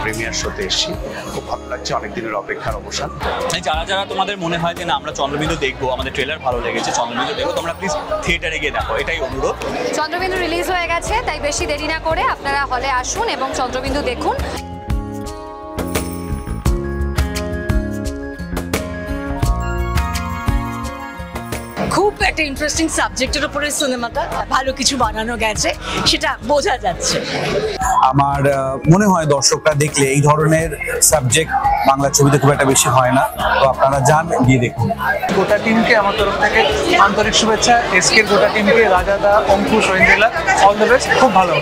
Premier শোতে এসেছি, খুব ভালো লাগছে, অনেক দিনের অপেক্ষার অবসান। যারা যারা তোমাদের মনে হয় যে না আমরা চন্দ্রবিন্দু দেখবো, আমাদের ট্রেলার ভালো লেগেছে, চন্দ্রবিন্দু দেখবো, তোমরা প্লিজ থিয়েটারে গিয়ে দেখো, এটাই অনুরোধ। চন্দ্রবিন্দু রিলিজ হয়ে গেছে, তাই বেশি দেরি না করে আপনারা হলে আসুন এবং চন্দ্রবিন্দু দেখুন। খুব একটা ইন্টারেস্টিং সাবজেক্টের উপরে সিনেমাটা, ভালো কিছু বানানো গেছে সেটা বোঝা যাচ্ছে। আমার মনে হয় দর্শকরা দেখলে এই ধরনের সাবজেক্ট বাংলা ছবিতে খুব একটা বেশি হয় না, তো আপনারা যান, গিয়ে দেখুন। গোটা টিমকে আমার তরফ থেকে আন্তরিক শুভেচ্ছা, এসকের গোটা টিমকে, রাজাদা, Ankush, Aindrila, all the best, খুব ভালো।